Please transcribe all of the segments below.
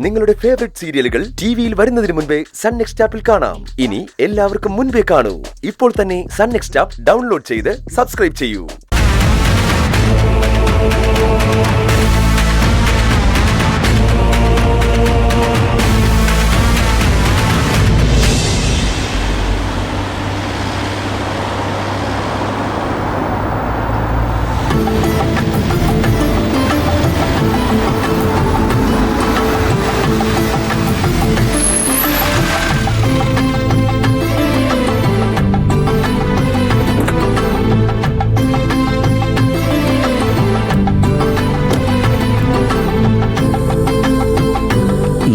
നിങ്ങളുടെ ഫേവറേറ്റ് സീരിയലുകൾ ടിവിയിൽ വരുന്നതിന് മുൻപേ സൺ നെക്സ്റ്റ് ആപ്പിൽ കാണാം. ഇനി എല്ലാവർക്കും മുൻപേ കാണൂ. ഇപ്പോൾ തന്നെ സൺ നെക്സ്റ്റ് ആപ്പ് ഡൗൺലോഡ് ചെയ്ത് സബ്സ്ക്രൈബ് ചെയ്യൂ.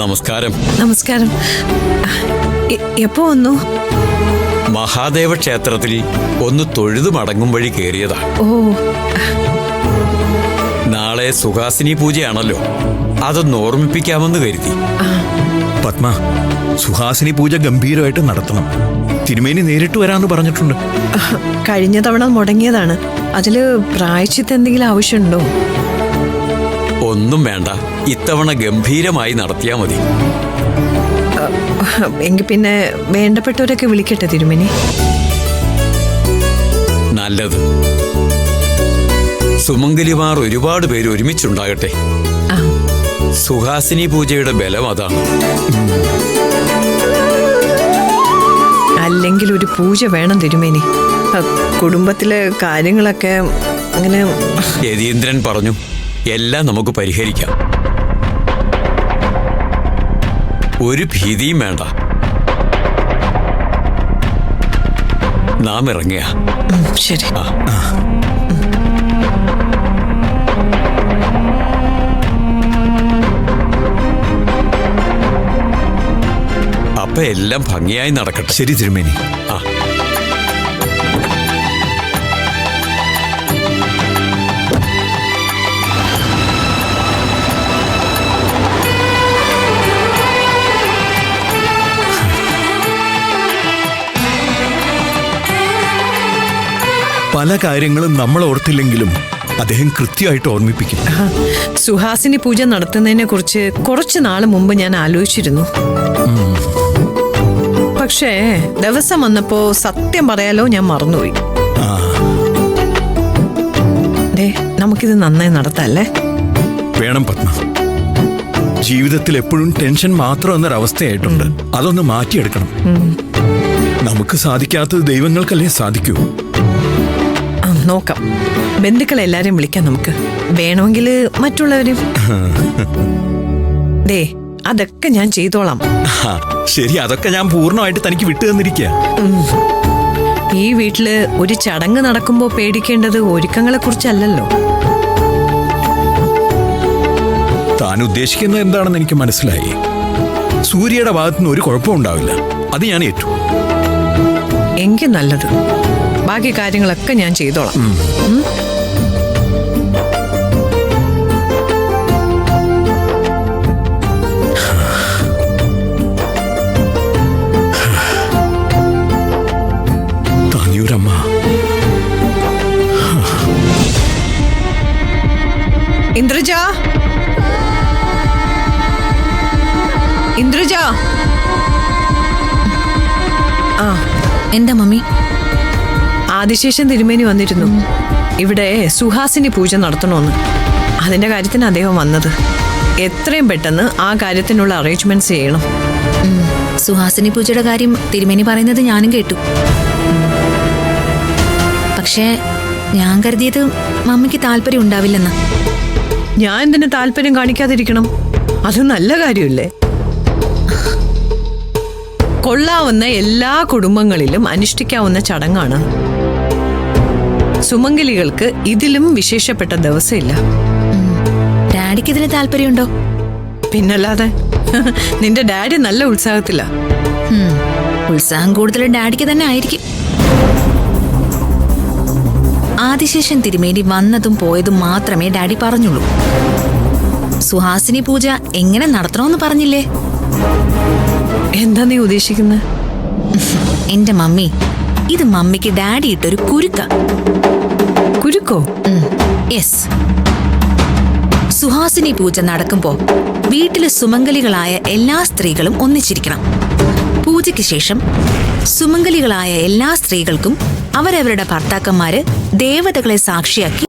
നമസ്കാരം. നമസ്കാരം. എപ്പോ വന്നു? മഹാദേവ ക്ഷേത്രത്തിൽ ഒന്ന് തൊഴുതു മടങ്ങും വഴി കയറിയതാ. ഓ, നാളെ സുഹാസിനി പൂജയാണല്ലോ, അതൊന്ന് ഓർമ്മിപ്പിക്കാമെന്ന് കരുതി. പത്മ, സുഹാസിനി പൂജ ഗംഭീരമായിട്ട് നടത്തണം. തിരുമേനി നേരിട്ട് വരാമെന്ന് പറഞ്ഞിട്ടുണ്ട്. കഴിഞ്ഞ തവണ മുടങ്ങിയതാണ്. അതില് പ്രായശ്ചിത്തം എന്തെങ്കിലും ആവശ്യമുണ്ടോ? ഒന്നും വേണ്ട, ഇത്തവണ ഗംഭീരമായി നടത്തിയാ മതി. എങ്കിൽ പിന്നെ വേണ്ടപ്പെട്ടവരൊക്കെ വിളിക്കട്ടെ തിരുമേനി. നല്ലത്. സുമംഗലിമാർ ഒരുപാട് പേര് ഒരുമിച്ചുണ്ടാകട്ടെ. സുഹാസിനി പൂജയുടെ ബലം അതാണ്. അല്ലെങ്കിൽ ഒരു പൂജ വേണം തിരുമേനി. കുടുംബത്തിലെ കാര്യങ്ങളൊക്കെ അങ്ങനെ. യതീന്ദ്രൻ പറഞ്ഞു, എല്ലാം നമുക്ക് പരിഹരിക്കാം. ഒരു ഭീതിയും വേണ്ട. നാം ഇറങ്ങിയ ശരി. അപ്പൊ എല്ലാം ഭംഗിയായി നടക്കട്ടെ. ശരി തിരുമേനി. പല കാര്യങ്ങളും നമ്മൾ ഓർത്തില്ലെങ്കിലും അദ്ദേഹം കൃത്യമായിട്ട് ഓർമ്മിപ്പിക്കും. സുഹാസിനി പൂജ നടത്തുന്നതിനെ കുറിച്ച് കുറച്ചു നാള് മുമ്പ് ഞാൻ ആലോചിച്ചിരുന്നു. പക്ഷേ ദിവസം വന്നപ്പോ സത്യം പറയാലോ ഞാൻ മറന്നുപോയി. നമുക്കിത് നന്നായി നടത്തല്ലേ? വേണം പത്മ. ജീവിതത്തിൽ എപ്പോഴും ടെൻഷൻ മാത്രം എന്നൊരവസ്ഥയായിട്ടുണ്ട്. അതൊന്ന് മാറ്റിയെടുക്കണം. നമുക്ക് സാധിക്കാത്തത് ദൈവങ്ങൾക്കല്ലേ സാധിക്കൂ. നോക്കാം. ബന്ധുക്കളെ എല്ലാരെയും വിളിക്കാം നമുക്ക്. വേണമെങ്കിൽ മറ്റുള്ളവരും. അതൊക്കെ ഞാൻ ചെയ്തോളാം. ശരി, അതൊക്കെ ഞാൻ പൂർണ്ണമായിട്ട് തനിക്ക് വിട്ടു തന്നിരിക്കുക. ഈ വീട്ടില് ഒരു ചടങ്ങ് നടക്കുമ്പോ പേടിക്കേണ്ടത് ഒരുക്കങ്ങളെ കുറിച്ചല്ലല്ലോ. താൻ ഉദ്ദേശിക്കുന്നത് എന്താണെന്ന് എനിക്ക് മനസ്സിലായി. സൂര്യയുടെ ഭാഗത്തുനിന്ന് ഒരു കുഴപ്പമുണ്ടാവില്ല. അത് ഞാൻ ഏറ്റു. എങ്കിൽ നല്ലത്. ബാക്കി കാര്യങ്ങളൊക്കെ ഞാൻ ചെയ്തോളാം. താനിയൂരമ്മ. ഇന്ദ്രജ, ഇന്ദ്രജ. എന്താ മമ്മി? ആദിശേഷൻ തിരുമേനി വന്നിരുന്നു. ഇവിടെ സുഹാസിനി പൂജ നടത്തണമെന്ന്. അതിന്റെ കാര്യത്തിന് അദ്ദേഹം വന്നത്. എത്രയും പെട്ടെന്ന് ആ കാര്യത്തിനുള്ള അറേഞ്ച്മെന്റ്സ് ചെയ്യണം. സുഹാസിനി പൂജയുടെ കാര്യം തിരുമേനി പറയുന്നത് ഞാനും കേട്ടു. പക്ഷേ ഞാൻ കരുതിയത് മമ്മിക്ക് താല്പര്യം ഉണ്ടാവില്ലെന്ന്. ഞാൻ എന്തിനു താല്പര്യം കാണിക്കാതിരിക്കണം? അത് നല്ല കാര്യമല്ലേ? കൊള്ളാവുന്ന എല്ലാ കുടുംബങ്ങളിലും അനുഷ്ഠിക്കാവുന്ന ചടങ്ങാണ്. സുമംഗലികൾക്ക് ഇതിലും വിശേഷപ്പെട്ട ദിവസമില്ല. ഡാഡിക്ക് ഇതിന് താല്പര്യമുണ്ടോ? പിന്നല്ലാതെ. നിന്റെ ഡാഡി നല്ല ഉത്സാഹത്തില. ഉത്സാഹം കൂടുതൽ ഡാഡിക്ക് തന്നെ ആയിരിക്കും. ആദിശേഷൻ തിരുമേനി വന്നതും പോയതും മാത്രമേ ഡാഡി പറഞ്ഞുള്ളൂ. സുഹാസിനി പൂജ എങ്ങനെ നടത്തണമെന്ന് പറഞ്ഞില്ലേ? എന്താ നീ ഉദ്ദേശിക്കുന്നത്? എന്റെ മമ്മി, ഇത് മമ്മിക്ക് ഡാഡി ഇട്ടൊരു കുരുക്ക. കുരുക്കോ? യെസ്. സുഹാസിനി പൂജ നടക്കുമ്പോ വീട്ടിലെ സുമംഗലികളായ എല്ലാ സ്ത്രീകളും ഒന്നിച്ചിരിക്കണം. പൂജയ്ക്ക് ശേഷം സുമംഗലികളായ എല്ലാ സ്ത്രീകൾക്കും അവരവരുടെ ഭർത്താക്കന്മാര് ദേവതകളെ സാക്ഷിയാക്കി